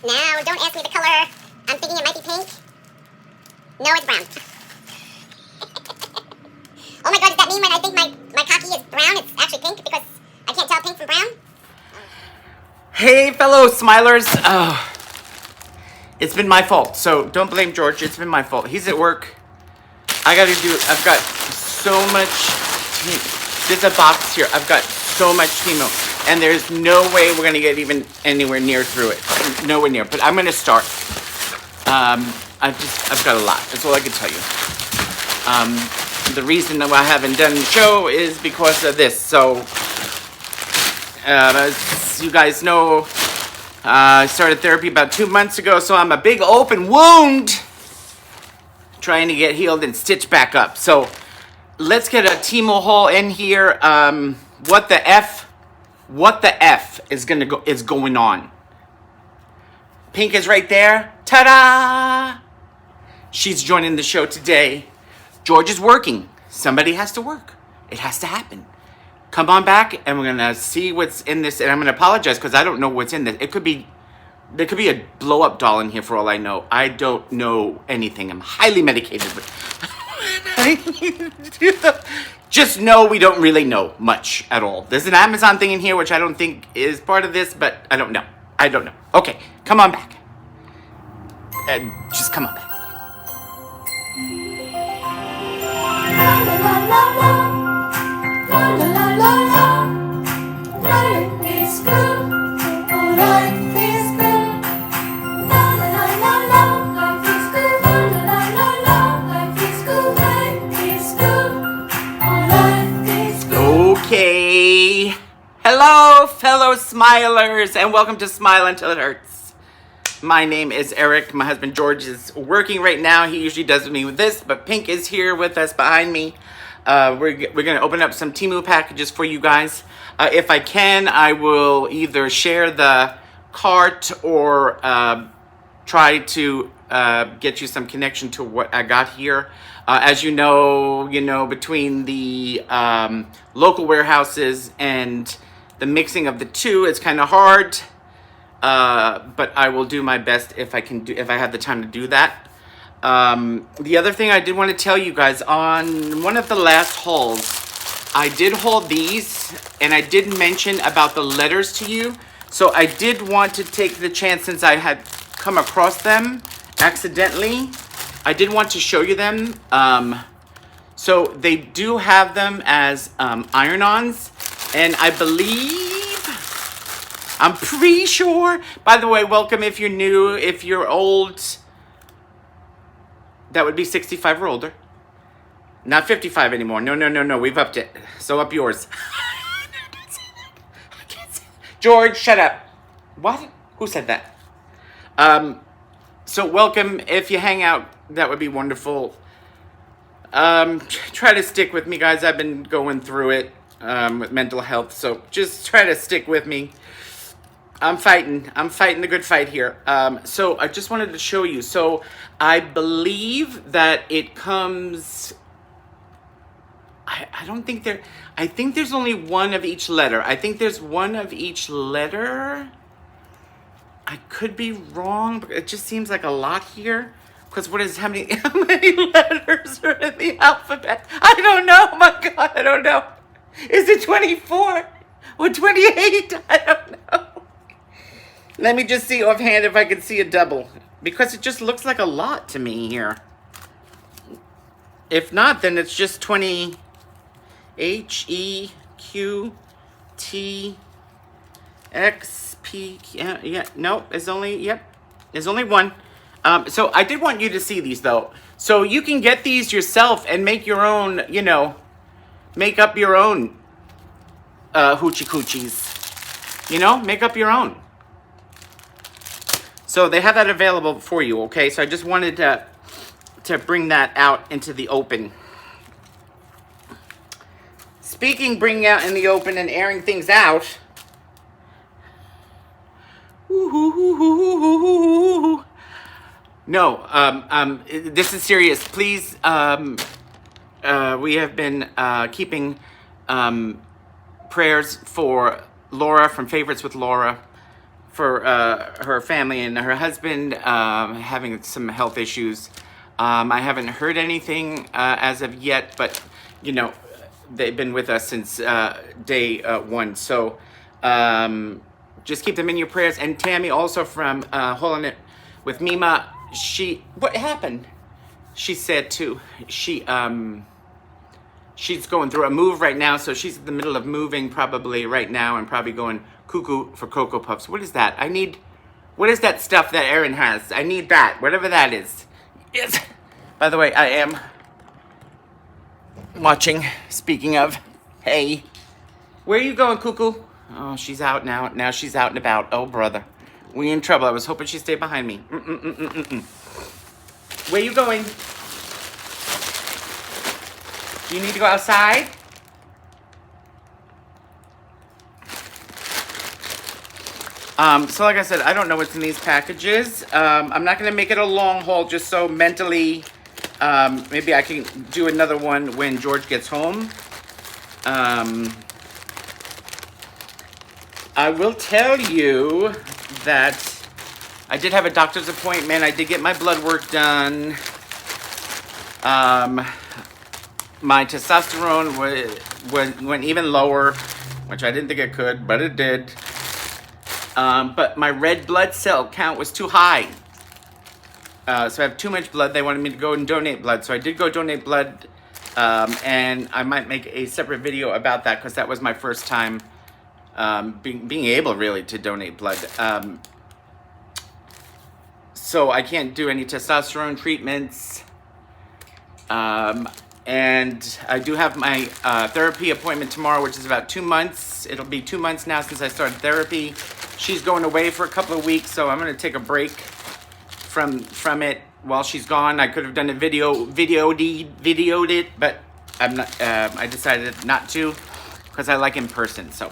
Now, don't ask me the color. I'm thinking it might be pink. No, it's brown. Oh my god, does that mean when I think my cocky is brown, it's actually pink because I can't tell pink from brown? Hey, fellow smilers. Oh, it's been my fault. So don't blame George. It's been my fault. He's at work. I've got so much. There's a box here. I've got so much Temu. And there's no way we're going to get even anywhere near through it. Nowhere near. But I'm going to start. I've got a lot. That's all I can tell you. The reason that I haven't done the show is because of this. So, as you guys know, I started therapy about 2 months ago. So I'm a big open wound trying to get healed and stitched back up. So let's get a Temu Haul in here. What the F is going on? Pink is right there. Ta-da! She's joining the show today. George is working. Somebody has to work. It has to happen. Come on back and we're gonna see what's in this. And I'm gonna apologize because I don't know what's in this. There could be a blow-up doll in here for all I know. I don't know anything. I'm highly medicated. But just know we don't really know much at all. There's an Amazon thing in here which I don't think is part of this, but I don't know. Okay, come on back. Just come on back. Okay. Hello, fellow smilers, and welcome to Smile Until It Hurts. My name is Eric. My husband George is working right now. He usually does me with this, but Pink is here with us behind me. We're going to open up some Temu packages for you guys. If I can, I will either share the cart or try to get you some connection to what I got here. As you know, between the local warehouses and the mixing of the two, it's kind of hard. But I will do my best if I have the time to do that. The other thing I did want to tell you guys, on one of the last hauls, I did haul these, and I did mention about the letters to you. So I did want to take the chance, since I had come across them accidentally, I did want to show you them. So they do have them as iron-ons, and I'm pretty sure, by the way, welcome if you're new. If you're old, that would be 65 or older. Not 55 anymore. No, we've upped it. So up yours. I can't say that. George, shut up. What? Who said that? So welcome. If you hang out, that would be wonderful. Try to stick with me, guys. I've been going through it with mental health, so just try to stick with me. I'm fighting the good fight here. So I just wanted to show you. So I believe that it comes, I don't think I think there's only one of each letter. I think there's one of each letter. I could be wrong, but it just seems like a lot here. Because how many letters are in the alphabet? I don't know. Oh my God, I don't know. Is it 24 or 28? I don't know. Let me just see offhand if I can see a double. Because it just looks like a lot to me here. If not, then it's just 20. H, E, Q, T, X, P. Yeah, no, there's only one. So I did want you to see these, though. So you can get these yourself and make your own, make up your own hoochie coochies. Make up your own. So they have that available for you, okay? So I just wanted to bring that out into the open. Speaking bringing out in the open and airing things out. No, this is serious. Please, we have been keeping prayers for Laura from Favorites with Laura for her family and her husband having some health issues. I haven't heard anything as of yet, but you know, they've been with us since day one. So just keep them in your prayers. And Tammy, also from Holding It with Mima, what happened? She said too, she's going through a move right now, so she's in the middle of moving probably right now and probably going cuckoo for Cocoa Puffs. What is that? What is that stuff that Erin has? I need that, whatever that is. Yes. By the way, I am watching, speaking of, hey, where are you going, Cuckoo? Oh, she's out now. Now she's out and about. Oh, brother. We in trouble. I was hoping she'd stay behind me. Where you going? Do you need to go outside? So like I said, I don't know what's in these packages. I'm not going to make it a long haul just so mentally, maybe I can do another one when George gets home. I will tell you that I did have a doctor's appointment. I did get my blood work done. My testosterone went even lower, which I didn't think it could, but it did. But my red blood cell count was too high. So I have too much blood. They wanted me to go and donate blood. So I did go donate blood. And I might make a separate video about that because that was my first time being able really to donate blood. So I can't do any testosterone treatments. And I do have my therapy appointment tomorrow, which is about 2 months. It'll be 2 months now since I started therapy. She's going away for a couple of weeks, so I'm going to take a break from it while she's gone. I could have done a videoed it, but I'm not. I decided not to because I like in person. So,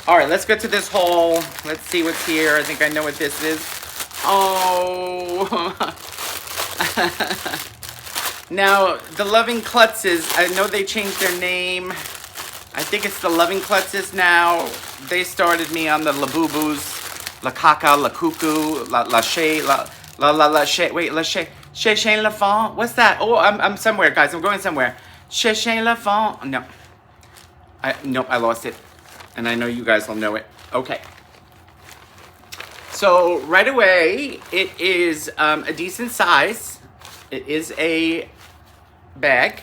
all right, let's get to this haul. Let's see what's here. I think I know what this is. Oh. Now, the Loving Klutzes, I know they changed their name. I think it's the Loving Klutzes now. They started me on the LABUBU'S, La Caca, La Cuckoo, La Shea, La Shea, wait, La Shea, Shea La Fond? What's that? Oh, I'm somewhere, guys. I'm going somewhere. Shea La Fond? No. Nope, I lost it. And I know you guys will know it. Okay. So, right away, it is a decent size. It is a bag.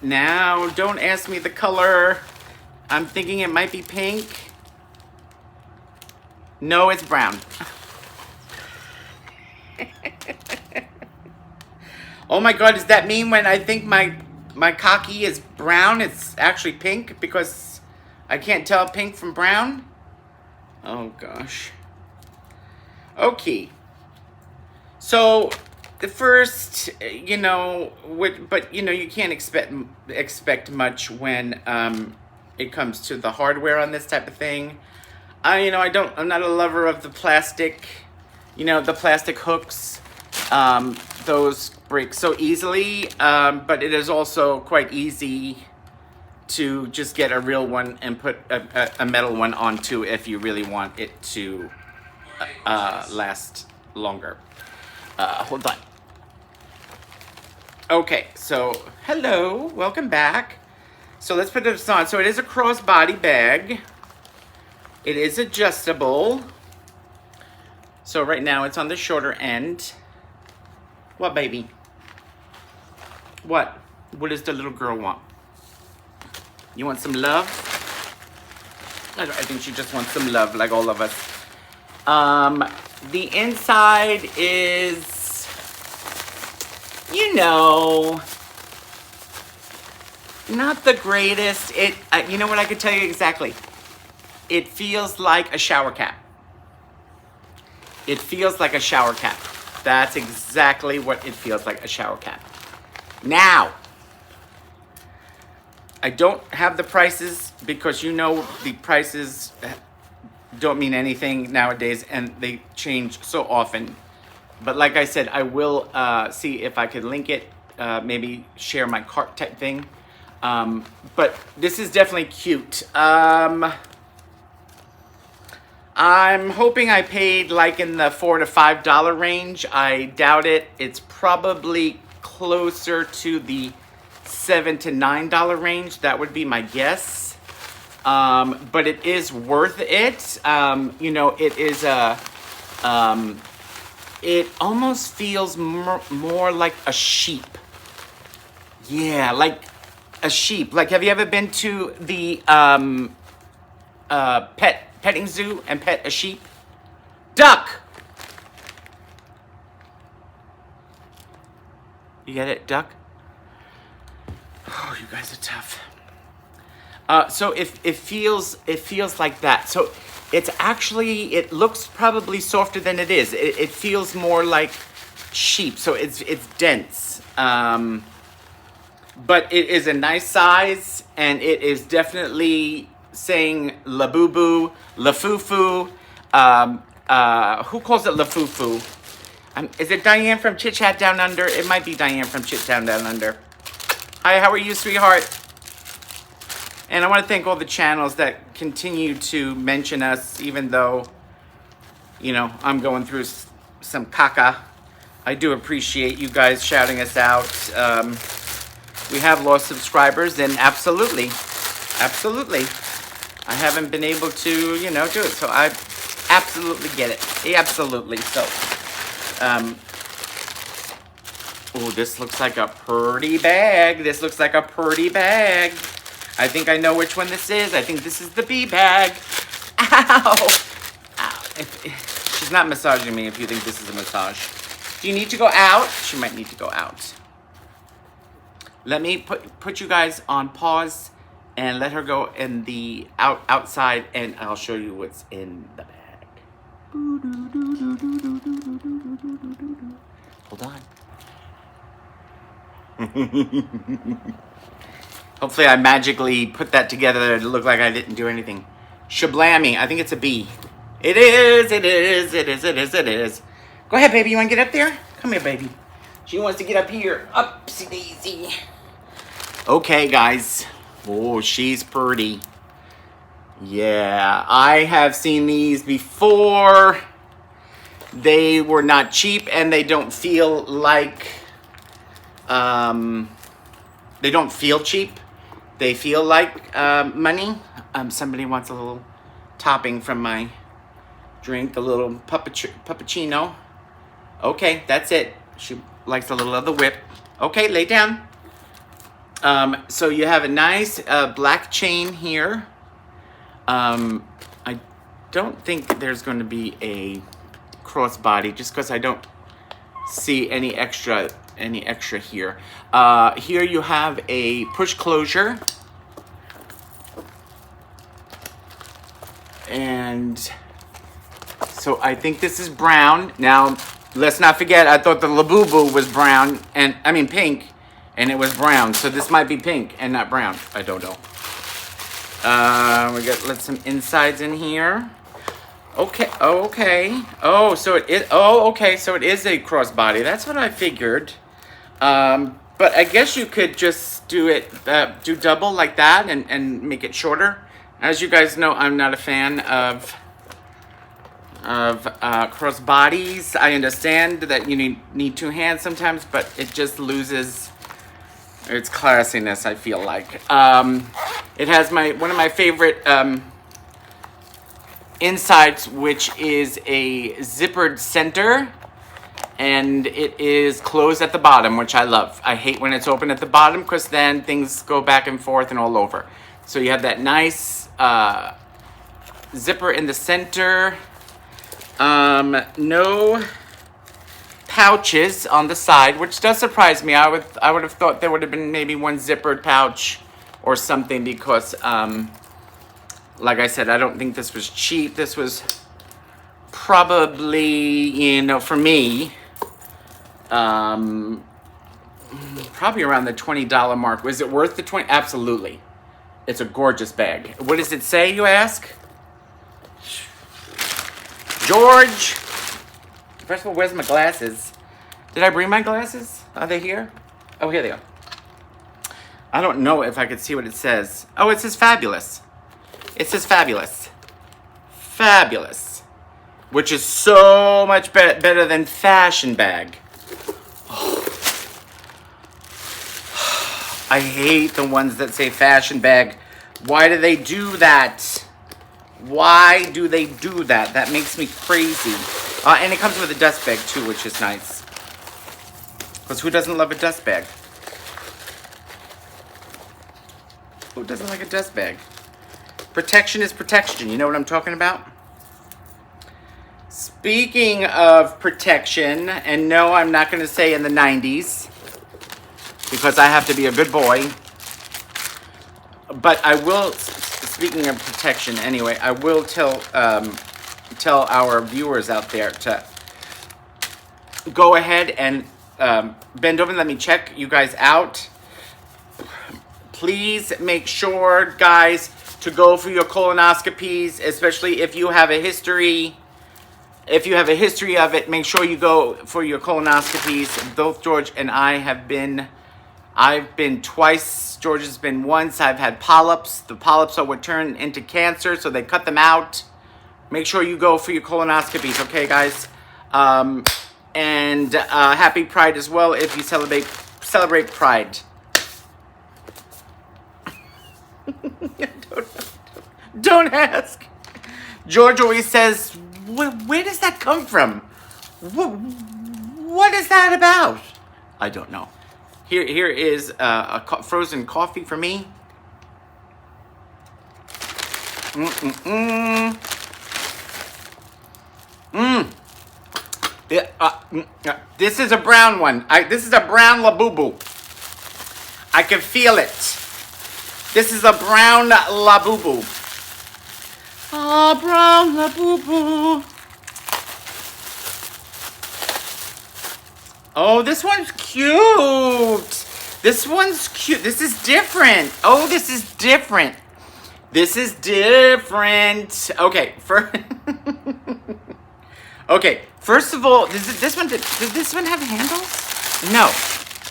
Now, don't ask me the color. I'm thinking it might be pink. No, it's brown. Oh my God, does that mean when I think my cocky is brown, it's actually pink because I can't tell pink from brown? Oh gosh. Okay. So, the first, you know, but you know, you can't expect much when it comes to the hardware on this type of thing. I'm not a lover of the plastic, you know, the plastic hooks. Those break so easily, but it is also quite easy to just get a real one and put a metal one onto if you really want it to last longer. Hold on. Okay, so hello, welcome back. So let's put this on. So it is a crossbody bag. It is adjustable. So right now it's on the shorter end. What, baby? What? What does the little girl want? You want some love? I think she just wants some love, like all of us. The inside is, you know, not the greatest. You know what I could tell you exactly? It feels like a shower cap. It feels like a shower cap. That's exactly what it feels like, a shower cap. Now, I don't have the prices because you know the prices don't mean anything nowadays and they change so often. But like I said, I will see if I can link it, maybe share my cart type thing. But this is definitely cute. I'm hoping I paid like in the $4 to $5 range. I doubt it. It's probably closer to the $7 to $9 range. That would be my guess. But it is worth it. You know, it is a, it almost feels more like a sheep. Yeah, like a sheep. Like, have you ever been to the petting zoo and pet a sheep? Duck! You get it? Duck? Oh, you guys are tough. So it feels like that. So it's actually, it looks probably softer than it is. It feels more like sheep. So it's dense. But it is a nice size, and it is definitely saying labubu, lafufu. Who calls it lafufu? Is it Diane from Chit Chat Down Under? It might be Diane from Chit Chat Down Under. Hi, how are you, sweetheart? And I want to thank all the channels that continue to mention us, even though, you know, I'm going through some caca. I do appreciate you guys shouting us out. We have lost subscribers, and absolutely, I haven't been able to, you know, do it. So I absolutely get it. Absolutely. So, oh, this looks like a pretty bag. This looks like a pretty bag. I think I know which one this is. I think this is the bee bag. Ow! Ow. She's not massaging me if you think this is a massage. Do you need to go out? She might need to go out. Let me put you guys on pause and let her go in the outside, and I'll show you what's in the bag. Hold on. Hopefully I magically put that together to look like I didn't do anything. Shablammy. I think it's a bee. It is. Go ahead, baby. You want to get up there? Come here, baby. She wants to get up here. Upsy daisy. Okay, guys. Oh, she's pretty. Yeah, I have seen these before. They were not cheap, and they don't feel like, they don't feel cheap. They feel like money. Somebody wants a little topping from my drink, a little puppuccino. Okay, that's it. She likes a little of the whip. Okay, lay down. So you have a nice black chain here. I don't think there's going to be a crossbody, just because I don't see any extra here. Here you have a push closure, and so I think this is brown. Now let's not forget, I thought the Labubu was brown, and I mean pink, and it was brown. So this might be pink and not brown. I don't know. We got some insides in here. Okay. Oh, okay. Oh, so it is. Oh, okay. So it is a crossbody. That's what I figured. But I guess you could just do it, do double like that, and make it shorter. As you guys know, I'm not a fan of crossbodies. I understand that you need two hands sometimes, but it just loses its classiness, I feel like. It has one of my favorite insides, which is a zippered center, and it is closed at the bottom, which I love. I hate when it's open at the bottom, because then things go back and forth and all over. So you have that nice zipper in the center. No pouches on the side, which does surprise me. I would have thought there would have been maybe one zippered pouch or something, because like I said, I don't think this was cheap. This was probably, for me, probably around the $20 mark. Was it worth the $20? Absolutely. It's a gorgeous bag. What does it say, you ask? George. First of all, where's my glasses? Did I bring my glasses? Are they here? Oh, here they are. I don't know if I could see what it says. Oh, it says fabulous. It says fabulous. Fabulous. which is so much better than fashion bag. I hate the ones that say fashion bag. Why do they do that? Why do they do that? That makes me crazy. And it comes with a dust bag too, which is nice. Because who doesn't love a dust bag? Who doesn't like a dust bag? Protection is protection. You know what I'm talking about? Speaking of protection, and no, I'm not going to say in the 90s, because I have to be a good boy. But I will, speaking of protection anyway, I will tell our viewers out there to go ahead and bend over and let me check you guys out. Please make sure, guys, to go for your colonoscopies, especially if you have a history. If you have a history of it, make sure you go for your colonoscopies. Both George and I have been. I've been twice. George has been once. I've had polyps. The polyps are what turn into cancer, so they cut them out. Make sure you go for your colonoscopies, okay, guys? And happy Pride as well if you celebrate Pride. Don't ask. George always says, where does that come from? What is that about? I don't know. Here is frozen coffee for me. This is a brown one. This is a brown LABUBU. I can feel it. This is a brown LABUBU. Ah, brown LABUBU. Oh, this one's cute. This one's cute. This is different. Oh, this is different. This is different. Okay, okay. First of all, does this one have handles? No.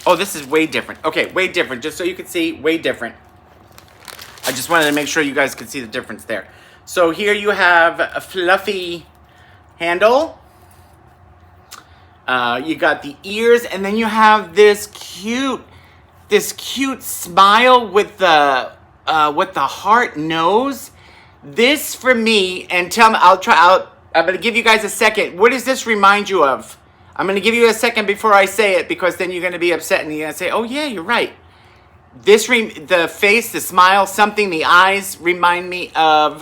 Oh, this is way different. Okay, way different. Just so you can see, way different. I just wanted to make sure you guys could see the difference there. So here you have a fluffy handle. You got the ears, and then you have this cute smile with the heart nose. This for me, and tell me, I'm gonna give you guys a second. What does this remind you of? I'm gonna give you a second before I say it, because then you're gonna be upset and you're gonna say, "Oh yeah, you're right." The face, the smile, something, the eyes remind me of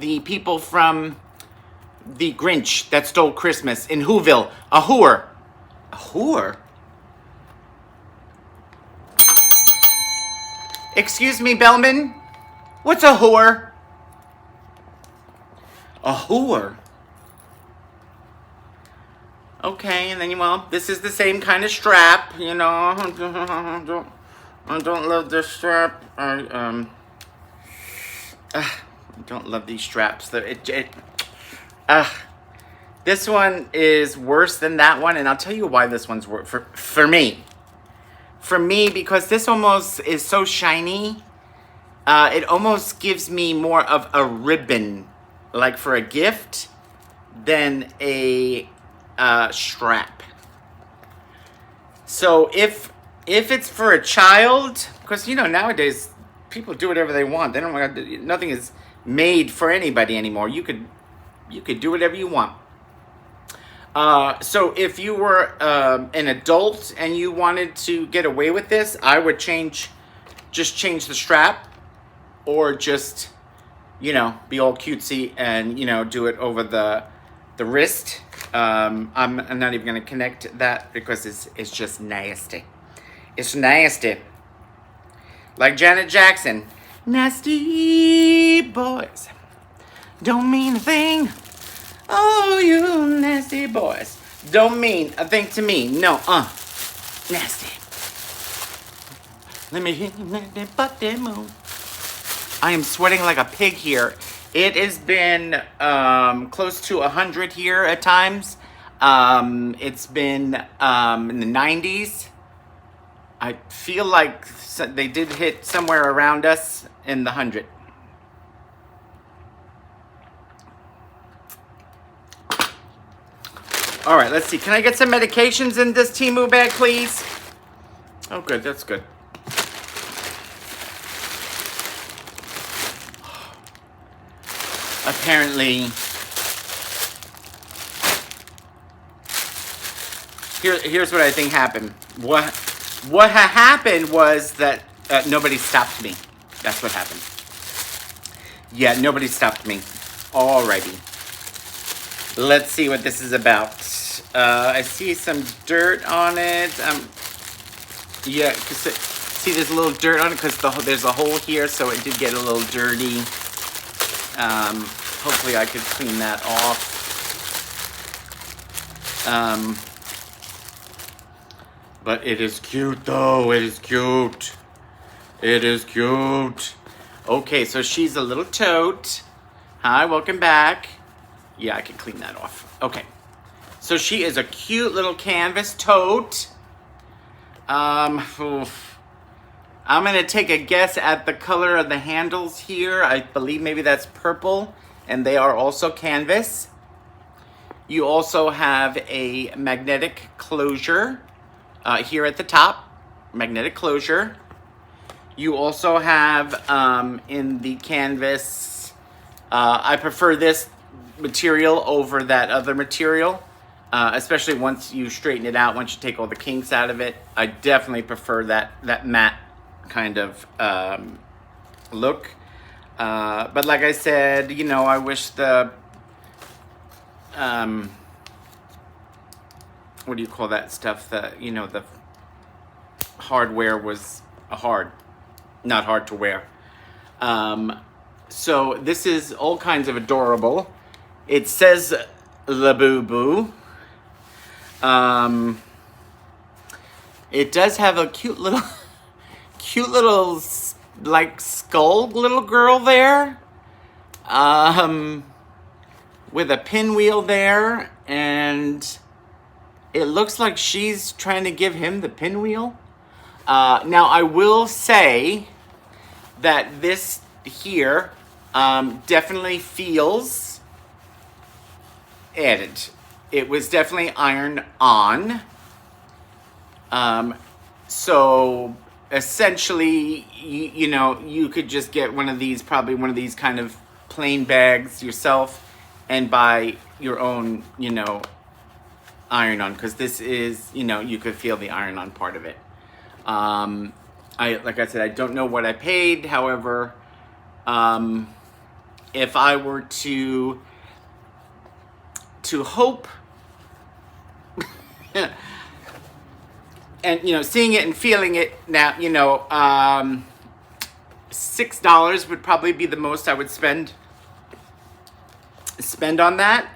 the people from the Grinch that stole Christmas in Whoville. A whore. A whore? Excuse me, Bellman? What's a whore? A whore? Okay, and then, well, this is the same kind of strap, you know. I don't love this strap. I don't love these straps. This one is worse than that one, and I'll tell you why this one's worse for me. For me, because this almost is so shiny. It almost gives me more of a ribbon, like for a gift, than a strap. So if it's for a child, because you know nowadays people do whatever they want. They don't. Nothing is made for anybody anymore. You could do whatever you want. So if you were an adult and you wanted to get away with this, I would change the strap, or just, you know, be all cutesy and, you know, do it over the wrist. I'm not even going to connect that because it's just nasty. It's nasty. Like Janet Jackson. Nasty boys don't mean a thing. Oh, you nasty boys don't mean a thing to me. No, nasty. Let me hit you with that butt move. I am sweating like a pig here. It has been close to 100 here at times. It's been in the 90s. I feel like they did hit somewhere around us in the 100. All right, let's see. Can I get some medications in this Temu bag, please? Oh, good. That's good. Apparently, here's what I think happened. What happened was that nobody stopped me. That's what happened. Yeah, nobody stopped me. Alrighty. Let's see what this is about. I see some dirt on it. Yeah, see there's a little dirt on it because there's a hole here, so it did get a little dirty. Hopefully I could clean that off. But it is cute though. It is cute. It is cute. Okay, so she's a little tote. Hi, welcome back. Yeah, I can clean that off. Okay. So she is a cute little canvas tote. I'm gonna take a guess at the color of the handles here. I believe maybe that's purple, and they are also canvas. You also have a magnetic closure here at the top. Magnetic closure. You also have in the canvas, I prefer this material over that other material, especially once you straighten it out, once you take all the kinks out of it. I definitely prefer that matte kind of look. But like I said, you know, I wish the, what do you call that stuff? You know, the hardware was not hard to wear. So this is all kinds of adorable. It says LABUBU. It does have a cute little like skull little girl there. With a pinwheel there, and it looks like she's trying to give him the pinwheel. Now I will say that this here definitely feels added. It was definitely ironed on. So essentially, you know, you could just get one of these, probably one of these kind of plain bags yourself and buy your own, you know, iron on, because this is, you know, you could feel the iron on part of it. Like I said, I don't know what I paid. However, if I were to hope, and, you know, seeing it and feeling it now, you know, $6 would probably be the most I would spend on that.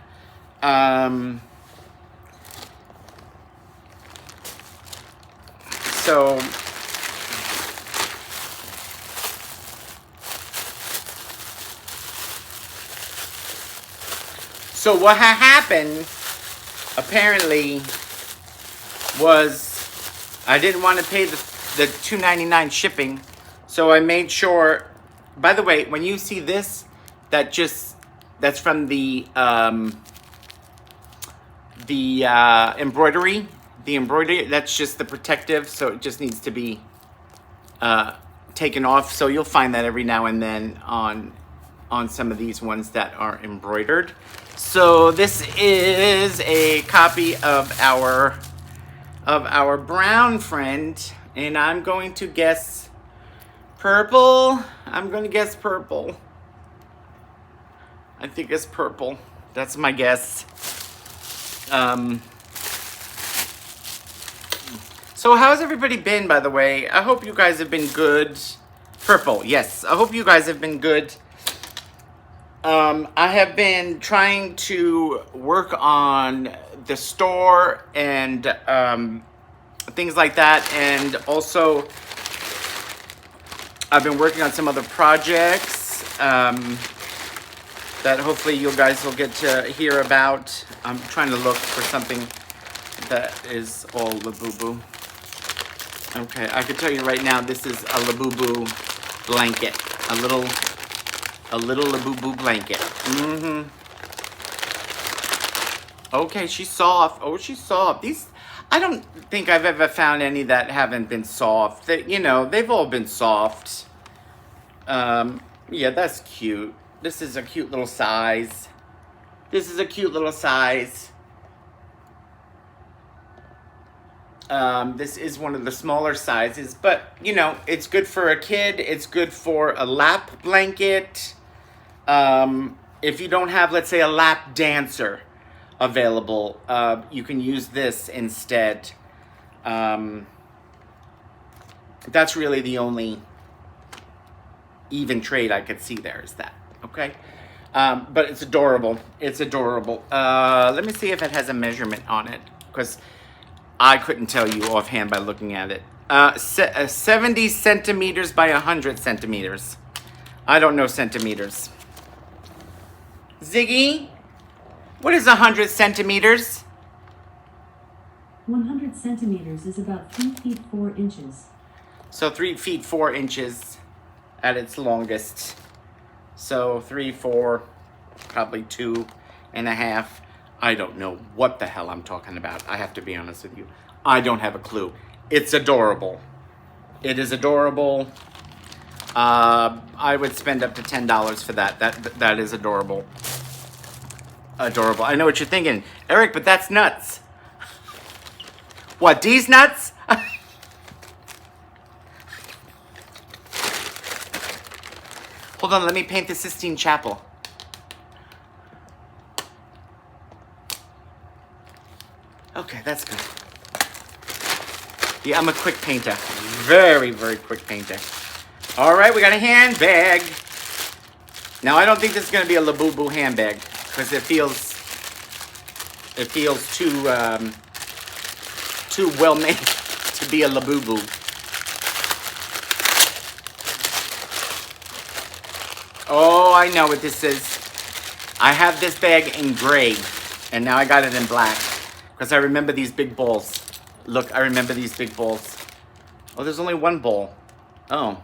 So what happened apparently was I didn't want to pay the $2.99 shipping, so I made sure. By the way, when you see this, that's from the embroidery. The embroidery, that's just the protective, so it just needs to be taken off. So you'll find that every now and then on some of these ones that are embroidered. So this is a copy of our brown friend, and I'm going to guess purple. I'm going to guess purple. I think it's purple. That's my guess. So how's everybody been, by the way? I hope you guys have been good. Purple, yes. I hope you guys have been good. I have been trying to work on the store and things like that. And also, I've been working on some other projects that hopefully you guys will get to hear about. I'm trying to look for something that is all LABUBU. Okay, I can tell you right now, this is a LABUBU blanket. A little LABUBU blanket. Okay, she's soft. Oh, she's soft. These, I don't think I've ever found any that haven't been soft. They, you know, they've all been soft. Yeah, that's cute. This is a cute little size. This is a cute little size. This is one of the smaller sizes, but you know, it's good for a kid. It's good for a lap blanket. If you don't have, let's say, a lap dancer available, you can use this instead. That's really the only even trade I could see there is that. Okay. But it's adorable. It's adorable. Let me see if it has a measurement on it, because I couldn't tell you offhand by looking at it. 70 centimeters by 100 centimeters. I don't know centimeters. Ziggy, what is 100 centimeters? 100 centimeters is about 3 feet 4 inches. So 3 feet 4 inches at its longest. So 3, 4, probably 2.5. I don't know what the hell I'm talking about. I have to be honest with you. I don't have a clue. It's adorable. It is adorable. I would spend up to $10 for that. That is adorable. Adorable. I know what you're thinking, Eric, but that's nuts. What, these nuts? Hold on, let me paint the Sistine Chapel. Okay, that's good. Yeah, I'm a quick painter. Very, very quick painter. All right, we got a handbag. Now, I don't think this is going to be a LABUBU handbag because it feels too well made to be a LABUBU. Oh, I know what this is. I have this bag in gray, and now I got it in black because I remember these big balls. Look, I remember these big balls. Oh, there's only one ball. Oh.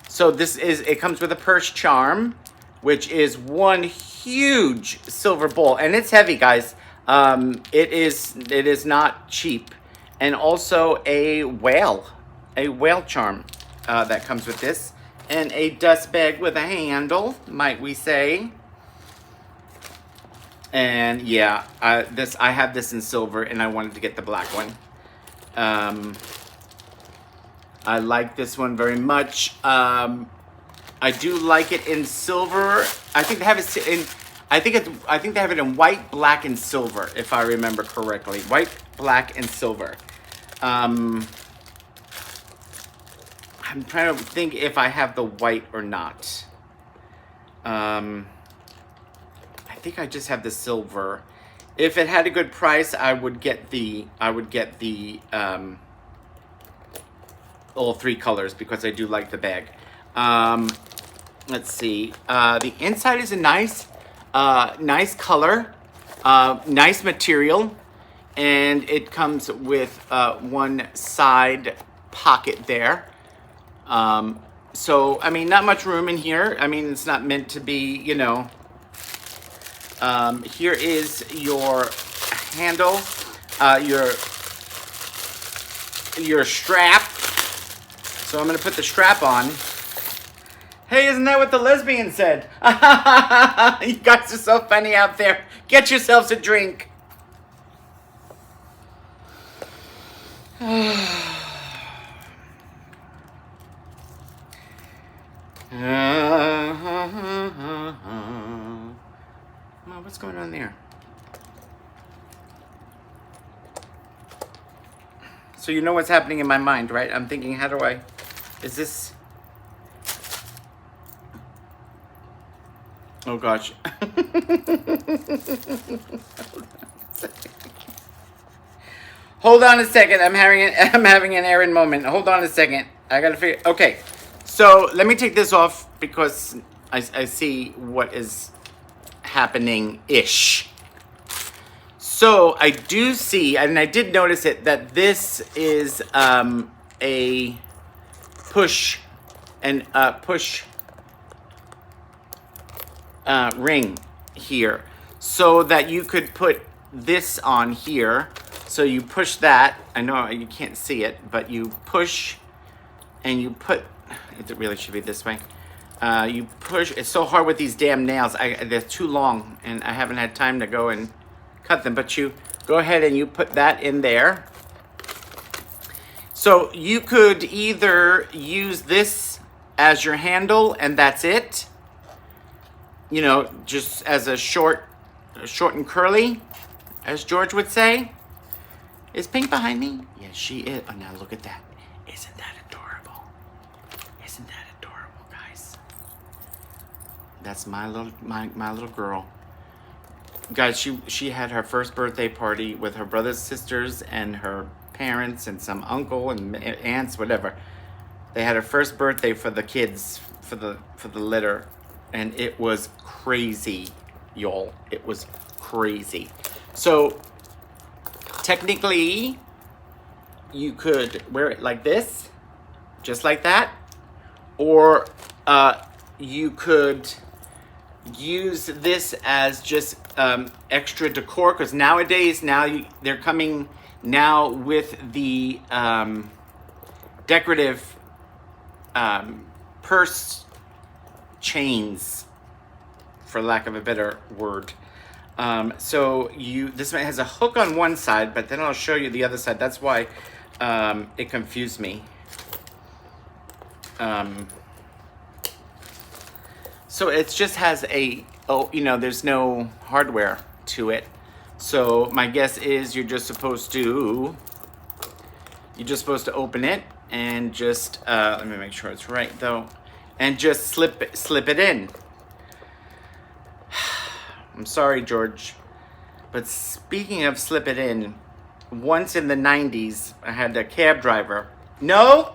So it comes with a purse charm, which is one huge silver ball, and it's heavy, guys. It is not cheap, and also a whale charm that comes with this, and a dust bag with a handle, might we say. And yeah, I have this in silver, and I wanted to get the black one. I like this one very much. I do like it in silver. I think they have it in. I think they have it in white, black, and silver, if I remember correctly. White, black, and silver. I'm trying to think if I have the white or not. I think I just have the silver. If it had a good price, I would get the all three colors because I do like the bag. Let's see. The inside is a nice color, nice material, and it comes with one side pocket there. So I mean, not much room in here. I mean, it's not meant to be, you know. Here is your handle, your strap. So I'm gonna put the strap on. Hey, isn't that what the lesbian said? You guys are so funny out there. Get yourselves a drink. What's going on there? So you know what's happening in my mind, right? I'm thinking, is this... Oh gosh. Hold on a second. I'm having an errand moment. Hold on a second. I gotta figure. Okay, so let me take this off because I see what is happening-ish. So I do see, and I did notice it, that this is a push ring here. so that you could put this on here. So you push that. I know you can't see it, but you push and you put, it really should be this way. You push, it's so hard with these damn nails. They're too long and I haven't had time to go and cut them, but you go ahead and you put that in there. So you could either use this as your handle and that's it. You know, just as a short and curly, as George would say. Is Pink behind me? Yes, she is. Oh, now look at that. Isn't that adorable? Isn't that adorable, guys? That's my little girl. Guys, she had her first birthday party with her brothers, sisters, and her parents, and some uncle and aunts, whatever. They had her first birthday for the kids, for the litter, and it was crazy, y'all. It was crazy. So technically, you could wear it like this, just like that, or you could use this as just extra decor, because nowadays they're coming now with the decorative purse chains, for lack of a better word. So this one has a hook on one side, but then I'll show you the other side. That's why it confused me. So it just has there's no hardware to it. So my guess is you're just supposed to open it and just, let me make sure it's right though, and just slip it in. I'm sorry, George, but speaking of slip it in, once in the 90s, I had a cab driver. No?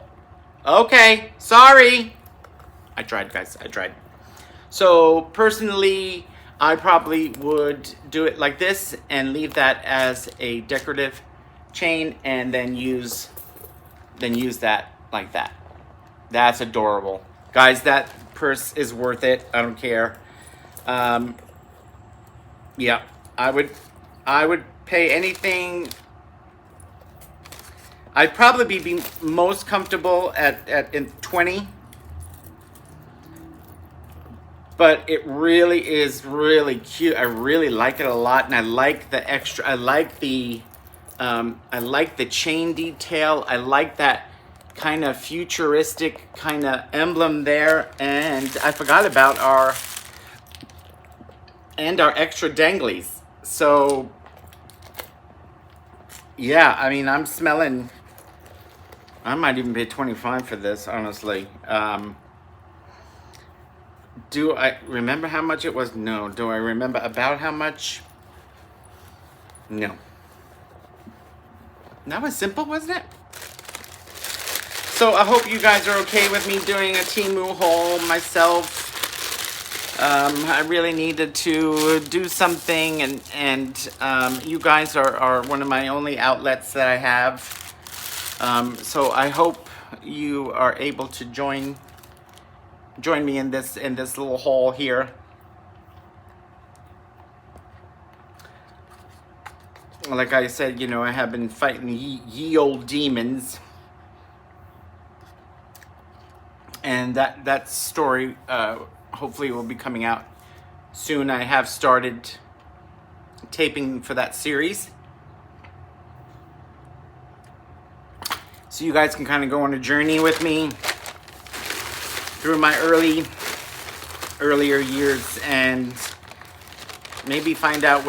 Okay, sorry. I tried, guys, I tried. So personally, I probably would do it like this and leave that as a decorative chain and then use that like that. That's adorable. Guys, that purse is worth it. I don't care. Yeah, I would pay anything. I'd probably be most comfortable in 20. But it really is really cute. I really like it a lot, and I like the extra. I like the chain detail. I like that kind of futuristic kind of emblem there, and I forgot about our extra danglies. So yeah, I mean, I'm smelling. I might even pay $25 for this, honestly. Do I remember how much it was? No. Do I remember about how much? No. That was simple, wasn't it? So I hope you guys are okay with me doing a Temu haul myself. I really needed to do something, and you guys are one of my only outlets that I have. So I hope you are able to join me in this little haul here. Like I said, I have been fighting ye old demons, and that story hopefully will be coming out soon. I have started taping for that series, so you guys can kind of go on a journey with me through my earlier years and maybe find out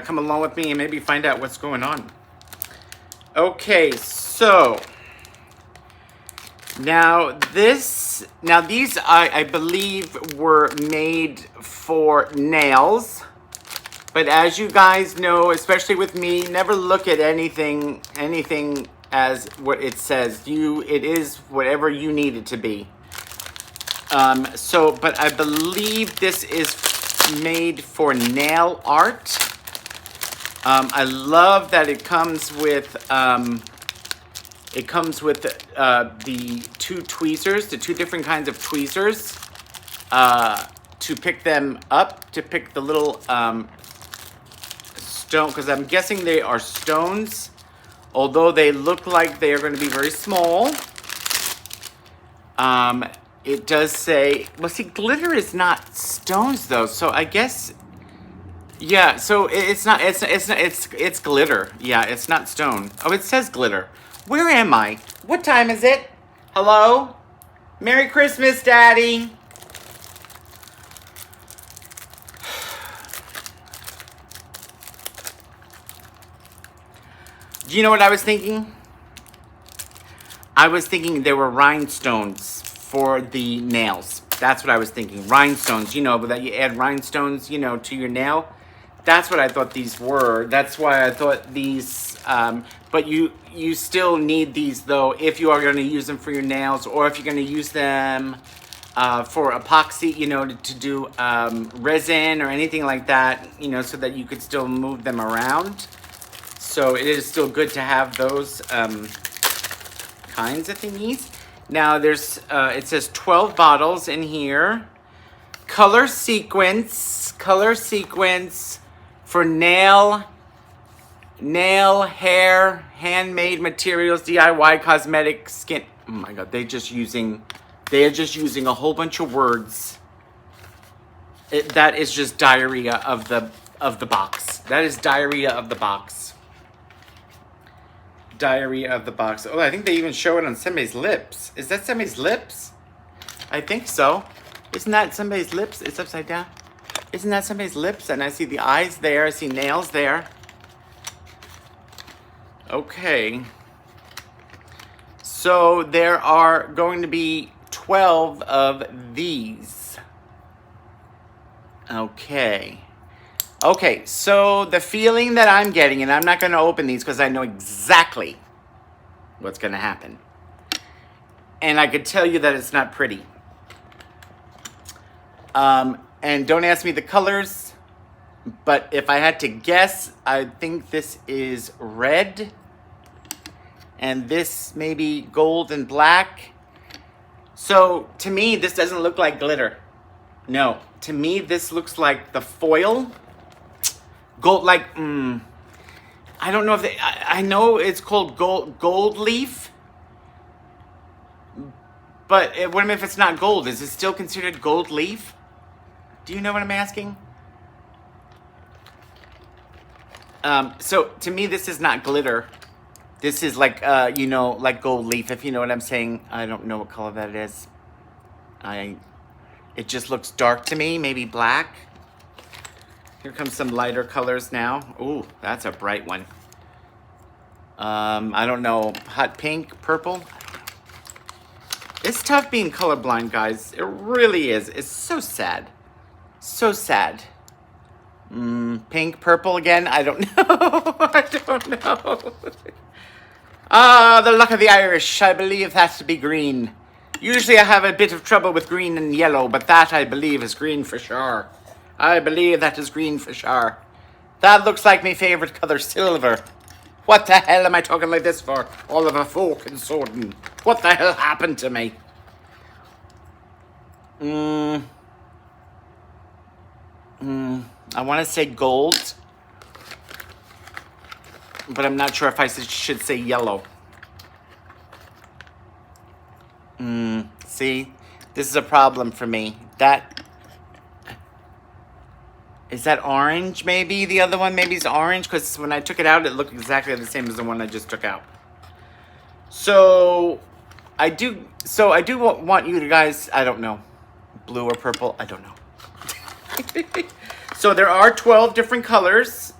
come along with me and maybe find out what's going on. Okay, so now these I believe were made for nails, but as you guys know, especially with me, never look at anything as what it says. It is whatever you need it to be. But I believe this is made for nail art. I love that it comes with the two tweezers, the two different kinds of tweezers. to pick them up, to pick the little stone, because I'm guessing they are stones, although they look like they are going to be very small. It does say, well, see, glitter is not stones though, so I guess, yeah. So it's not. It's glitter. Yeah, it's not stone. Oh, it says glitter. Where am I? What time is it? Hello? Merry Christmas, Daddy. Do you know what I was thinking? I was thinking there were rhinestones for the nails. That's what I was thinking. Rhinestones, you know, that you add rhinestones, you know, to your nail. That's what I thought these were. That's why I thought these, but you still need these though if you are going to use them for your nails, or if you're going to use them for epoxy, you know, to do resin or anything like that, you know, so that you could still move them around. So it is still good to have those kinds of thingies. Now there's, it says 12 bottles in here. Color sequence for nail, hair, handmade materials, DIY, cosmetic, skin. Oh my God, they're just using a whole bunch of words. That is just diarrhea of the box. That is diarrhea of the box. Diarrhea of the box. Oh, I think they even show it on somebody's lips. Is that somebody's lips? I think so. Isn't that somebody's lips? It's upside down. Isn't that somebody's lips? And I see the eyes there. I see nails there. Okay. So there are going to be 12 of these. Okay. Okay, so the feeling that I'm getting, and I'm not going to open these because I know exactly what's going to happen. And I could tell you that it's not pretty. And don't ask me the colors, but if I had to guess, I think this is red. And this maybe gold and black. So to me, this doesn't look like glitter. No, to me, this looks like the foil. Gold, like, I don't know if they, I know it's called gold leaf. But what if it's not gold? Is it still considered gold leaf? Do you know what I'm asking? So to me, this is not glitter. This is like, you know, like gold leaf, if you know what I'm saying. I don't know what color that is. It just looks dark to me, maybe black. Here comes some lighter colors now. Ooh, that's a bright one. I don't know, hot pink, purple. It's tough being colorblind, guys. It really is. It's so sad. So sad. Pink, purple again? I don't know. I don't know. Ah, the luck of the Irish. I believe that to be green. Usually I have a bit of trouble with green and yellow, but that I believe is green for sure. I believe that is green for sure. That looks like my favourite colour, silver. What the hell am I talking like this for? All of a folk and sword. What the hell happened to me? I want to say gold. But I'm not sure if I should say yellow. See? This is a problem for me. Is that orange, maybe? The other one maybe is orange, because when I took it out, it looked exactly the same as the one I just took out. So I do want you guys, I don't know, blue or purple, I don't know. So there are 12 different colors.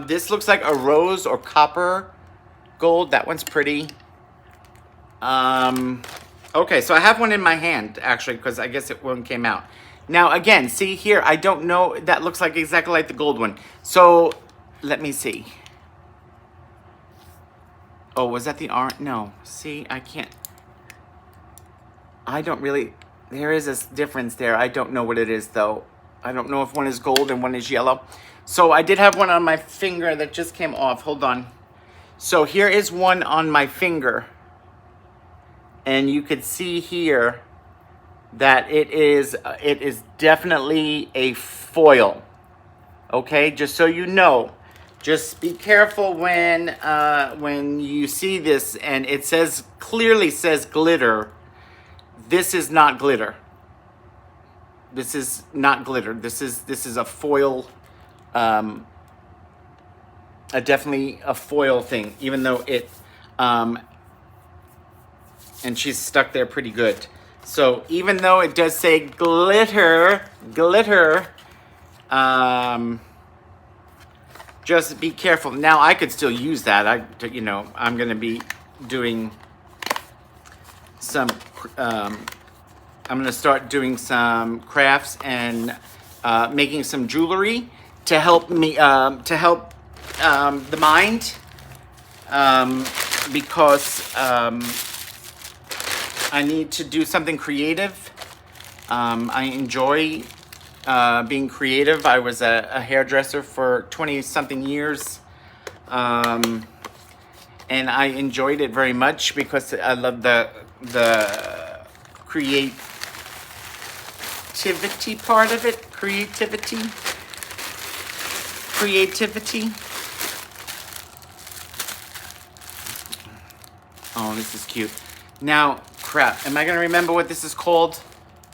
This looks like a rose or copper gold. That one's pretty. Okay, so I have one in my hand, actually, because I guess one came out. Now, again, see here, I don't know. That looks like exactly like the gold one. So, let me see. Oh, was that the orange? No. See, I can't. I don't really. There is a difference there. I don't know what it is, though. I don't know if one is gold and one is yellow. So, I did have one on my finger that just came off. Hold on. So, here is one on my finger. And you could see here that it is definitely a foil. Okay, just so you know. Just be careful when you see this and it says, clearly says glitter. This is not glitter. This is not glitter. This is a foil, definitely a foil thing, even though it, and she's stuck there pretty good. So even though it does say glitter, just be careful. Now I could still use that. I'm gonna be doing some, I'm gonna start doing some crafts and making some jewelry to help me, the mind, because I need to do something creative. I enjoy being creative. I was a hairdresser for 20-something years. And I enjoyed it very much because I love the creativity part of it. Creativity. Oh, this is cute. Now, crap. Am I going to remember what this is called?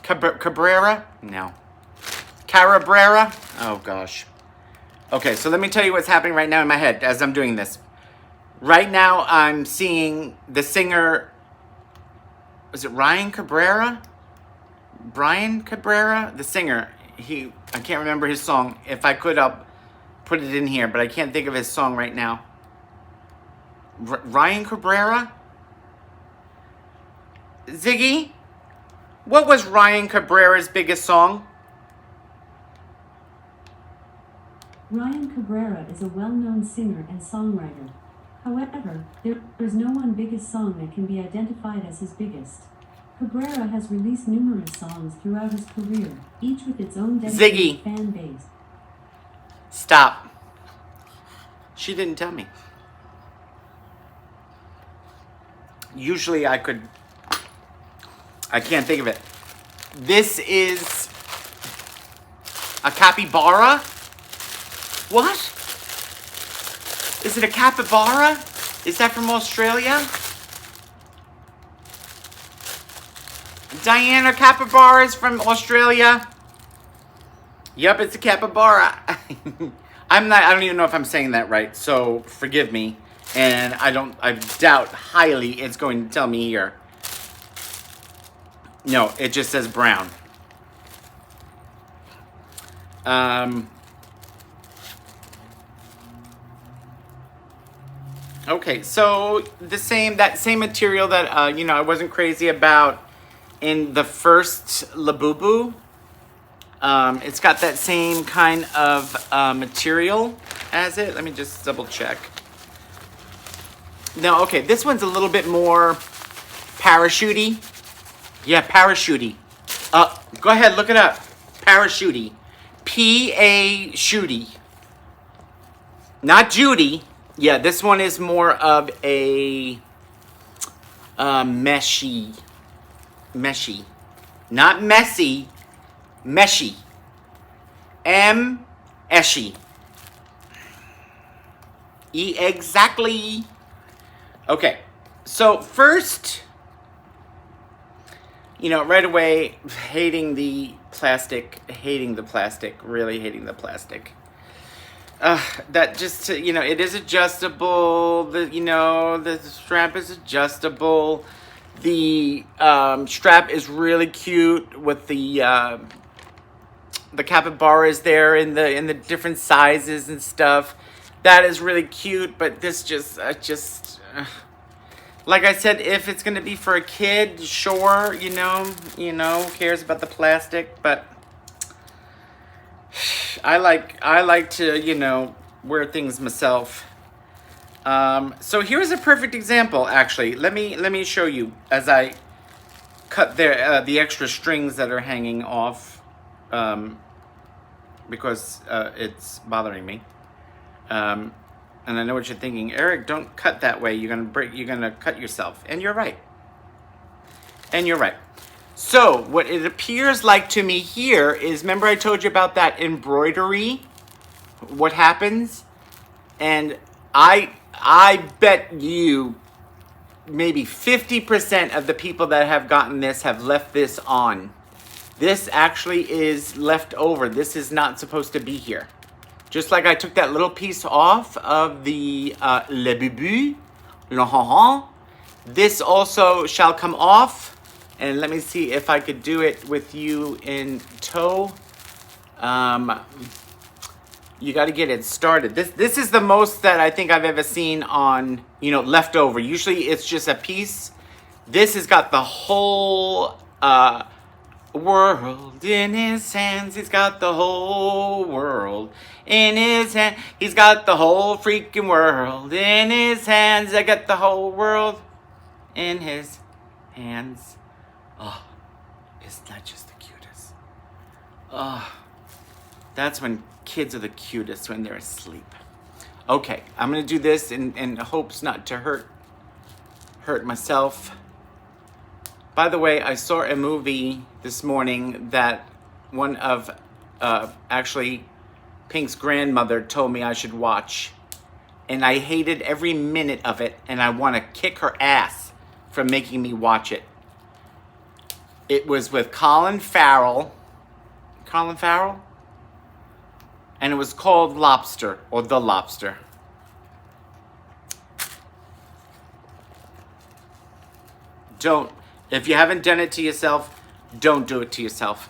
Cabrera? No. Carabrera? Oh, gosh. Okay, so let me tell you what's happening right now in my head as I'm doing this. Right now, I'm seeing the singer. Is it Ryan Cabrera? Brian Cabrera? The singer. I can't remember his song. If I could, I'll put it in here, but I can't think of his song right now. Ryan Cabrera? Ziggy? What was Ryan Cabrera's biggest song? Ryan Cabrera is a well-known singer and songwriter. However, there is no one biggest song that can be identified as his biggest. Cabrera has released numerous songs throughout his career, each with its own dedicated fan base. Stop. She didn't tell me. Usually I can't think of it. This is a capybara? What? Is it a capybara? Is that from Australia? Diana, capybara is from Australia? Yep, it's a capybara. I don't even know if I'm saying that right, so forgive me. And I doubt highly it's going to tell me here. No, it just says brown. Okay, so that same material that I wasn't crazy about in the first Labubu. It's got that same kind of material as it. Let me just double check. No, okay, this one's a little bit more parachutey. Yeah, parachutey. Go ahead, look it up. Parachutey. P-A-shooty. Not Judy. Yeah, this one is more of a meshy. Not messy. Meshy. Eshy. Exactly. Okay, so first, right away, hating the plastic, really hating the plastic. That just, it is adjustable, the strap is adjustable. The strap is really cute with the capybaras there in the different sizes and stuff. That is really cute, but this just, like I said, if it's gonna be for a kid, sure, who cares about the plastic, but I like to, wear things myself. So here's a perfect example, actually. Let me show you as I cut the extra strings that are hanging off, because it's bothering me. And I know what you're thinking, Eric, don't cut that way. You're gonna cut yourself. And you're right. So what it appears like to me here is, remember I told you about that embroidery? What happens? And I bet you maybe 50% of the people that have gotten this have left this on. This actually is left over. This is not supposed to be here. Just like I took that little piece off of the LABUBU'S, this also shall come off. And let me see if I could do it with you in tow. You got to get it started. This is the most that I think I've ever seen on, leftover. Usually it's just a piece. This has got the whole world in his hands. He's got the whole world in his hand. He's got the whole freaking world in his hands. I got the whole world in his hands. Oh, isn't that just the cutest? Oh, that's when kids are the cutest, when they're asleep. Okay, I'm gonna do this in hopes not to hurt myself. By the way, I saw a movie this morning that one of actually Pink's grandmother told me I should watch, and I hated every minute of it, and I want to kick her ass for making me watch it. It was with Colin Farrell, and it was called Lobster, or The Lobster. If you haven't done it to yourself, don't do it to yourself.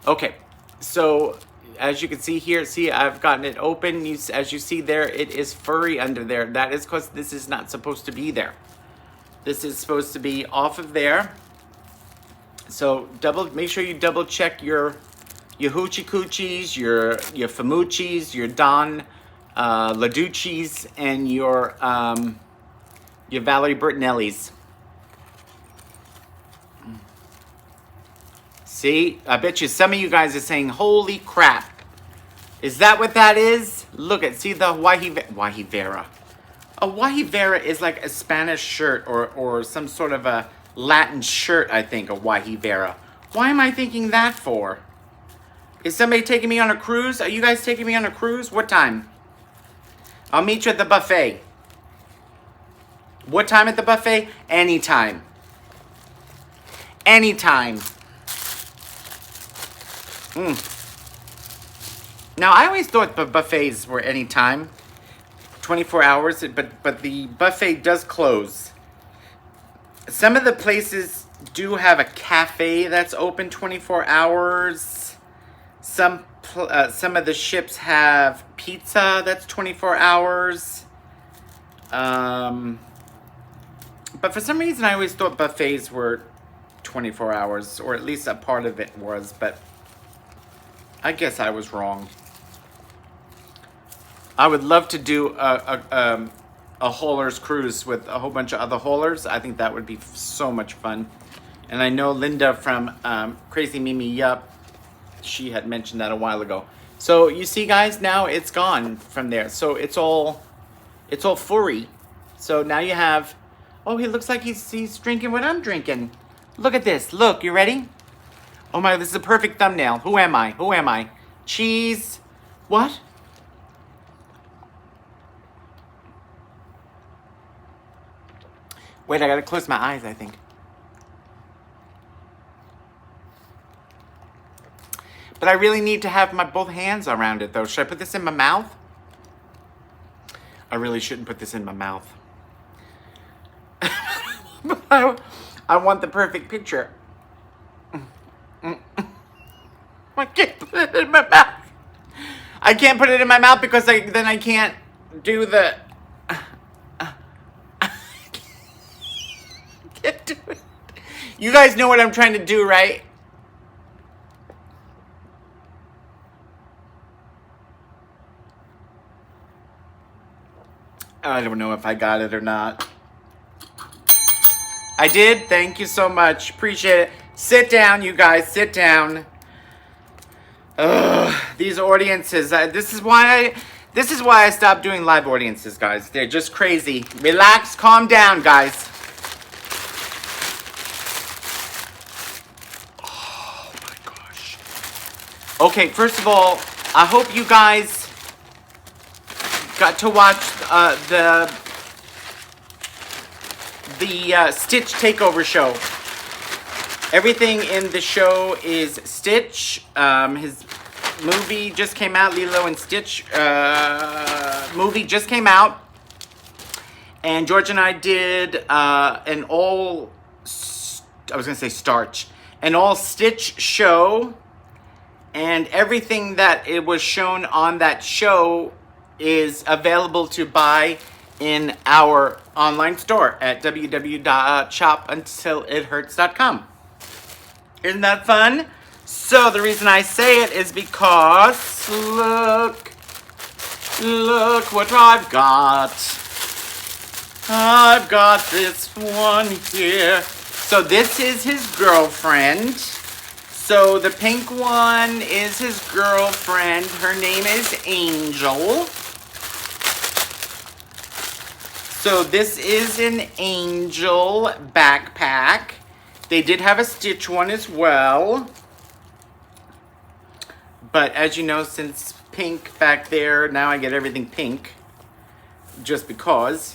Okay, so as you can see here, I've gotten it open. As you see there, it is furry under there. That is because this is not supposed to be there. This is supposed to be off of there. So make sure you double check your hoochie coochies, your famuchis, your Don Laducci's, and your Valerie Bertinelli's. See, I bet you some of you guys are saying, "Holy crap!" Is that what that is? Look at, see the Guajivera. A Guajivera is like a Spanish shirt or some sort of a Latin shirt, I think, a Guajivera. Why am I thinking that for? Is somebody taking me on a cruise? Are you guys taking me on a cruise? What time? I'll meet you at the buffet. What time at the buffet? Anytime. Anytime. Now, I always thought the buffets were anytime. 24 hours, but the buffet does close. Some of the places do have a cafe that's open 24 hours. Some of the ships have pizza that's 24 hours. But for some reason, I always thought buffets were 24 hours, or at least a part of it was, but I guess I was wrong. I would love to do a haulers cruise with a whole bunch of other haulers. I think that would be so much fun. And I know Linda from Crazy Mimi Yup, she had mentioned that a while ago. So you see, guys, now it's gone from there. So it's all furry. So now you have, oh, he looks like he's drinking what I'm drinking. Look at this. Look, you ready? Oh my, this is a perfect thumbnail. Who am I? Who am I? Cheese. What? Wait, I gotta close my eyes, I think. But I really need to have my both hands around it, though. Should I put this in my mouth? I really shouldn't put this in my mouth. I want the perfect picture. I can't put it in my mouth. I can't put it in my mouth because then I can't do the... can't do it. You guys know what I'm trying to do, right? I don't know if I got it or not. I did. Thank you so much. Appreciate it. Sit down, you guys. Sit down. Ugh, these audiences. This is why I stopped doing live audiences, guys. They're just crazy. Relax. Calm down, guys. Okay, first of all, I hope you guys got to watch the Stitch Takeover show. Everything in the show is Stitch. His movie just came out. Lilo and Stitch movie just came out. And George and I did an all Stitch show. And everything that it was shown on that show is available to buy in our online store at www.shopuntilithurts.com. Isn't that fun? So the reason I say it is because look what I've got. I've got this one here. So this is his girlfriend. So the pink one is his girlfriend. Her name is Angel. So this is an Angel backpack. They did have a Stitch one as well. But as you know, since pink back there, now I get everything pink. Just because.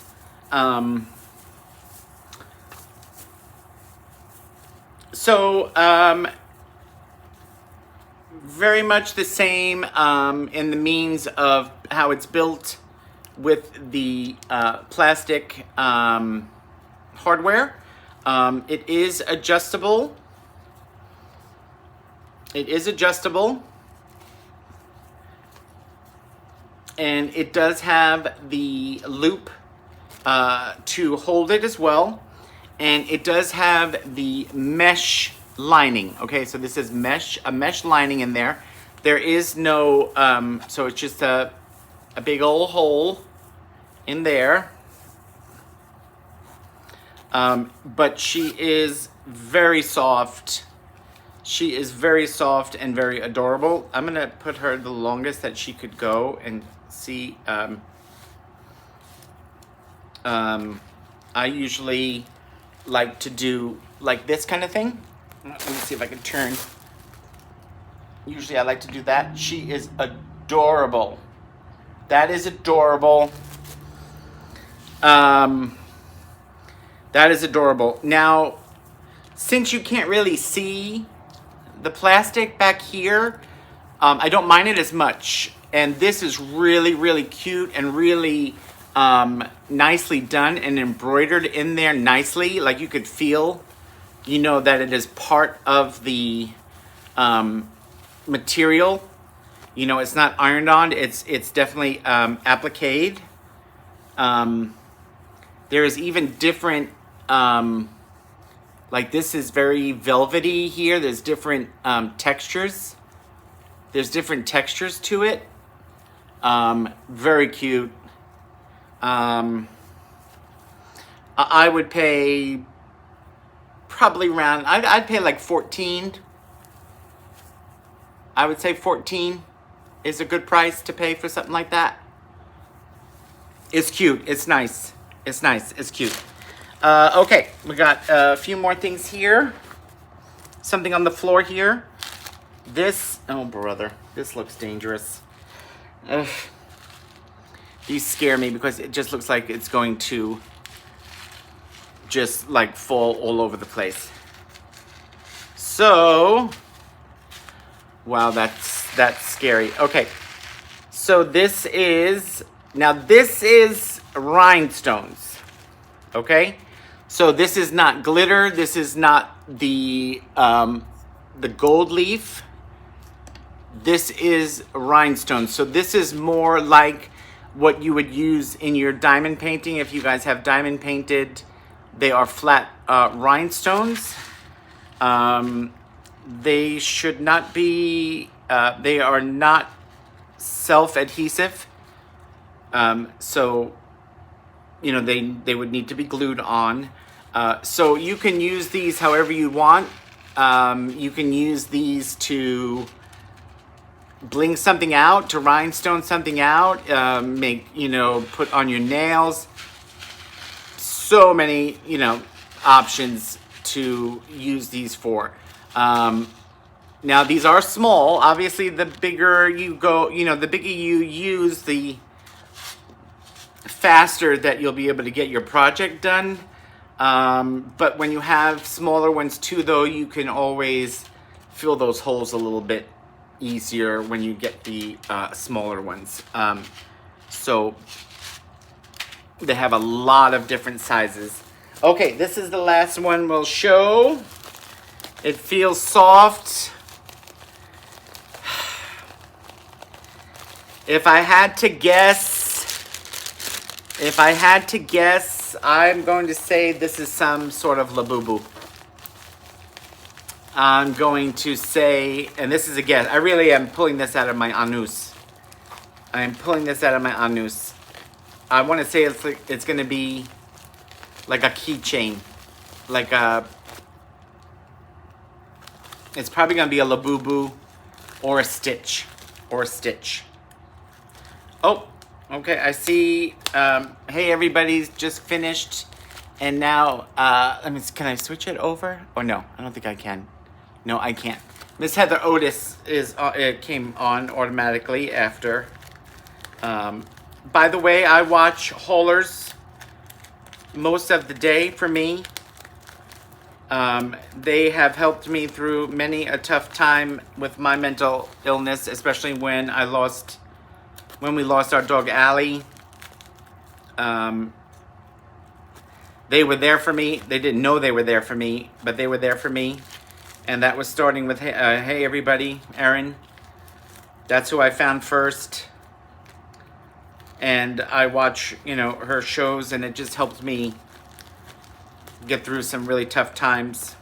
Very much the same in the means of how it's built with the plastic hardware. It is adjustable. And it does have the loop to hold it as well. And it does have the mesh lining. Okay, so this is a mesh lining in there. There is no, so it's just a big old hole in there. But she is very soft. She is very soft and very adorable. I'm gonna put her the longest that she could go and see. I usually like to do like this kind of thing. Let me see if I can turn. Usually I like to do that. She is adorable. That is adorable. That is adorable. Now, since you can't really see the plastic back here, I don't mind it as much. And this is really, really cute and really nicely done and embroidered in there nicely. Like you could feel, you know, that it is part of the material. You know, it's not ironed on. It's definitely appliqued. There is even different, like this is very velvety here. There's different textures. There's different textures to it. Very cute. I would pay probably around, I'd pay like 14. I would say 14 is a good price to pay for something like that. It's cute. It's nice. It's nice. It's cute. Okay, we got a few more things here. Something on the floor here. This, oh brother, this looks dangerous. Ugh. These scare me because it just looks like it's going to just like fall all over the place. So, wow, that's scary. Okay, so this is rhinestones. Okay, so this is not glitter. This is not the gold leaf. This is rhinestones. So this is more like what you would use in your diamond painting. If you guys have diamond painted, they are flat rhinestones. They should not be, they are not self-adhesive. So, you know, they would need to be glued on. So you can use these however you want. You can use these to bling something out, to rhinestone something out, make, you know, put on your nails. So many, you know, options to use these for. Now these are small. Obviously, the bigger you go, the bigger you use, the faster that you'll be able to get your project done. But when you have smaller ones too, though, you can always fill those holes a little bit easier when you get the smaller ones. So they have a lot of different sizes. Okay, this is the last one we'll show. It feels soft. If I had to guess, I'm going to say this is some sort of Labubu. I'm going to say, and this is a guess, I really am pulling this out of my anus. I'm pulling this out of my anus. I want to say it's going to be like a keychain. It's probably going to be a Labubu or a Stitch. Oh, okay, I see. Hey, everybody's just finished. And now, can I switch it over? Or no, I don't think I can. No, I can't. Miss Heather Otis it came on automatically after. By the way, I watch haulers most of the day for me. They have helped me through many a tough time with my mental illness, especially when we lost our dog Allie. They were there for me. They didn't know they were there for me, but they were there for me. And that was starting with, hey everybody, Erin. That's who I found first. And I watch, her shows, and it just helped me get through some really tough times.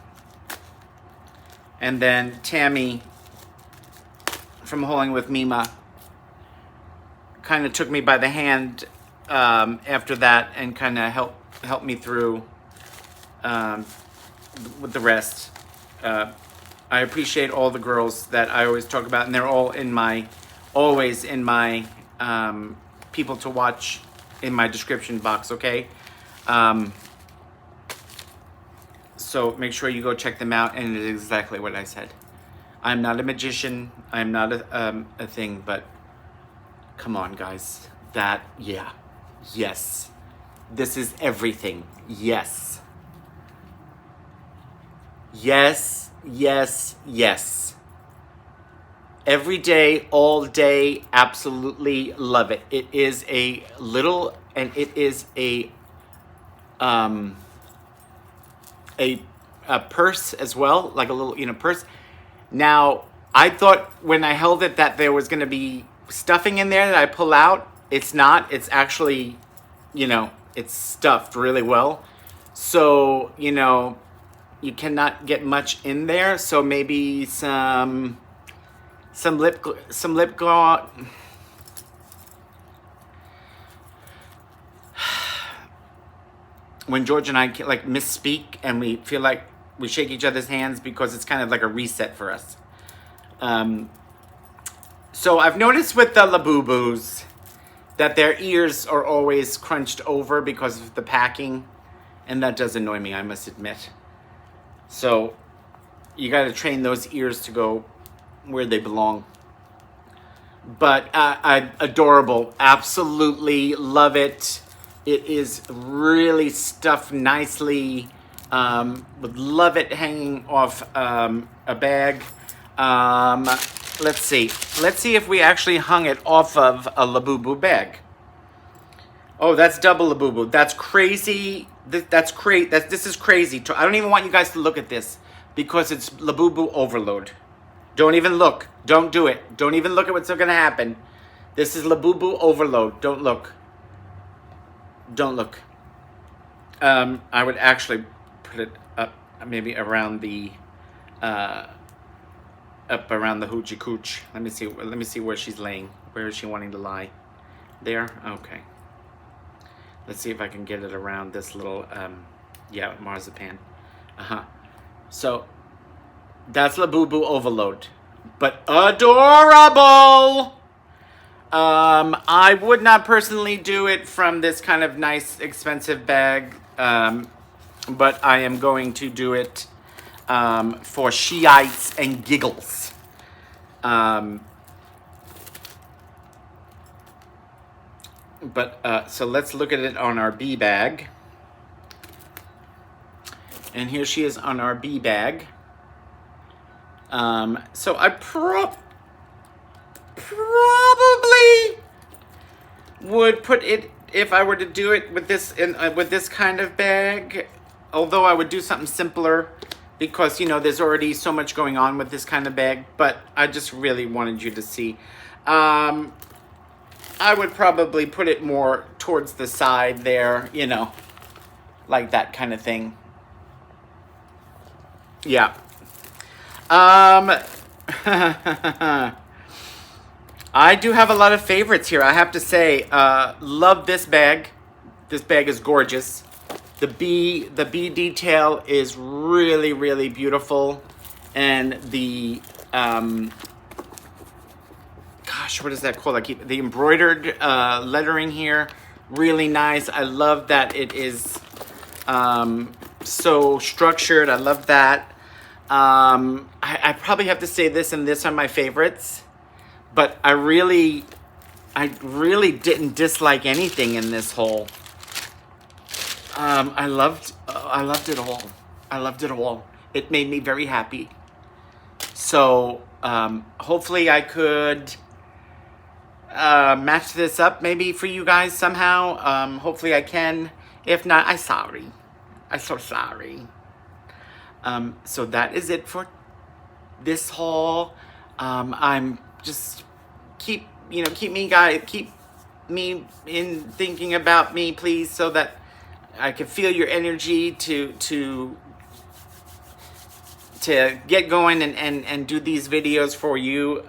And then Tammy from Hauling with Mima kind of took me by the hand after that and kind of helped me through with the rest. I appreciate all the girls that I always talk about, and they're all always in my people to watch in my description box, okay? So make sure you go check them out, and it is exactly what I said. I'm not a magician. I'm not a thing, but come on, guys. Yes. This is everything. Yes. Every day, all day, absolutely love it. It is a little, and it is a purse as well, like a little, purse. Now, I thought when I held it that there was going to be stuffing in there that I pull out. It's not. It's actually, it's stuffed really well. So, you cannot get much in there. So maybe some lip gloss. When George and I misspeak and we feel like we shake each other's hands because it's kind of like a reset for us. So I've noticed with the LABUBU'S that their ears are always crunched over because of the packing. And that does annoy me, I must admit. So you got to train those ears to go where they belong. But adorable. Absolutely love it. It is really stuffed nicely. Would love it hanging off a bag. Let's see. Let's see if we actually hung it off of a LABUBU bag. Oh, that's double LABUBU. That's crazy. That's great. This is crazy. I don't even want you guys to look at this because it's LABUBU overload. Don't even look. Don't do it. Don't even look at what's going to happen. This is LABUBU overload. Don't look. Don't look. I would actually put it up maybe around the hoochie cooch. Let me see where she's laying. Where is she wanting to lie? There? Okay. Let's see if I can get it around this little marzipan. So that's LABUBU overload. But adorable! I would not personally do it from this kind of nice, expensive bag, but I am going to do it for Shiites and giggles. So let's look at it on our B bag. And here she is on our B bag. So I probably would put it, if I were to do it with this with this kind of bag, although I would do something simpler because, you know, there's already so much going on with this kind of bag, but I just really wanted you to see. I would probably put it more towards the side there, you know, like that kind of thing. Yeah. I do have a lot of favorites here, I have to say. Love this bag. This bag is gorgeous. The bee detail is really, really beautiful. And the, gosh, what is that called? The embroidered lettering here, really nice. I love that it is so structured. I love that. I probably have to say this and this are my favorites. But I really didn't dislike anything in this haul. I loved it all. I loved it all. It made me very happy. So hopefully I could match this up maybe for you guys somehow. Hopefully I can. If not, I'm sorry. I'm so sorry. So that is it for this haul. I'm just keep me in thinking about me, please, so that I can feel your energy to get going and do these videos for you.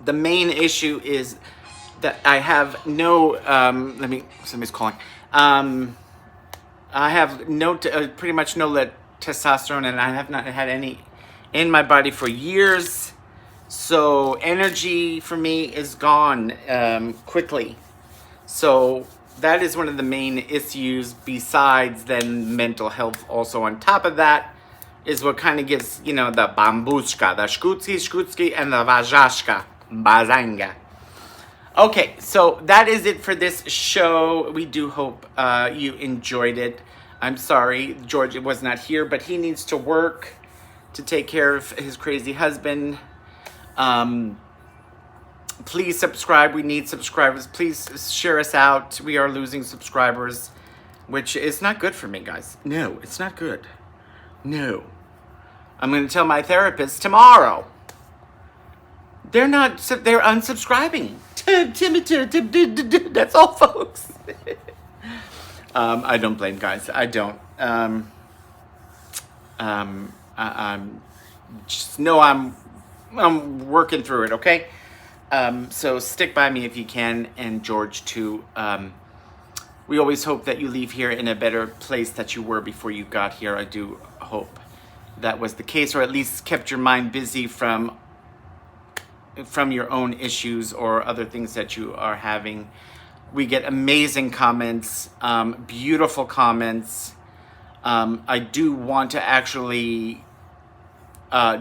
The main issue is that I have no somebody's calling. I have pretty much no testosterone, and I have not had any in my body for years. So energy for me is gone quickly. So that is one of the main issues, besides then mental health. Also on top of that is what kind of gives, you know, the bambushka, the shkutski, and the vajashka, bazanga. Okay, so that is it for this show. We do hope you enjoyed it. I'm sorry George was not here, but he needs to work to take care of his crazy husband. Please subscribe. We need subscribers. Please share us out. We are losing subscribers, which is not good for me, guys. No, it's not good. No. I'm going to tell my therapist tomorrow. They're unsubscribing. That's all, folks. I don't blame, guys. I don't. I'm just know I'm working through it, okay? So stick by me if you can, and George too. We always hope that you leave here in a better place that you were before you got here. I do hope that was the case, or at least kept your mind busy from your own issues or other things that you are having. We get amazing comments, beautiful comments. I do want to actually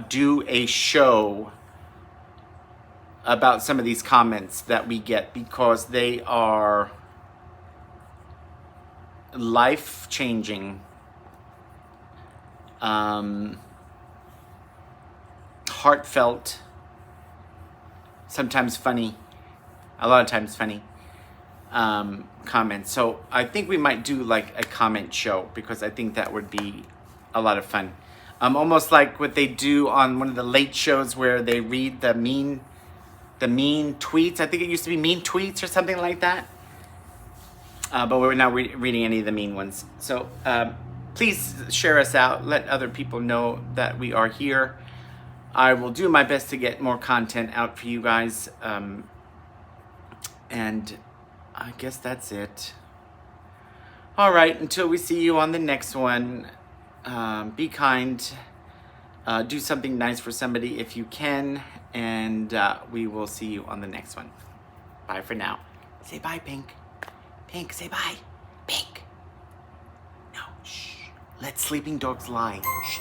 do a show about some of these comments that we get, because they are life-changing, heartfelt, sometimes funny, a lot of times funny comments. So I think we might do like a comment show, because I think that would be a lot of fun. Almost like what they do on one of the late shows where they read the mean tweets. I think it used to be mean tweets or something like that. But we're not reading any of the mean ones. So please share us out. Let other people know that we are here. I will do my best to get more content out for you guys. And I guess that's it. All right, until we see you on the next one, be kind. Do something nice for somebody if you can. And we will see you on the next one. Bye for now. Say bye, Pink. Pink, say bye. Pink. No, shh. Let sleeping dogs lie. Shh.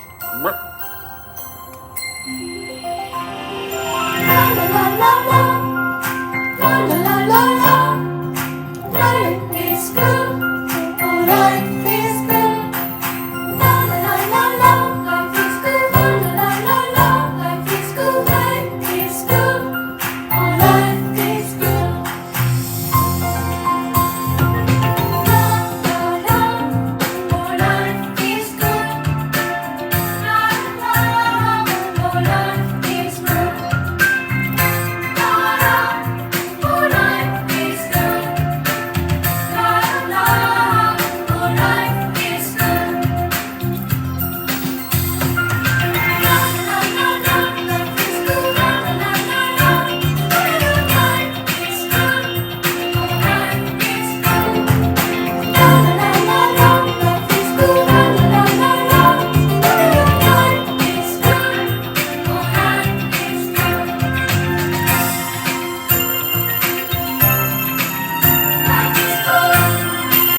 La la la la la. La la la la la. La la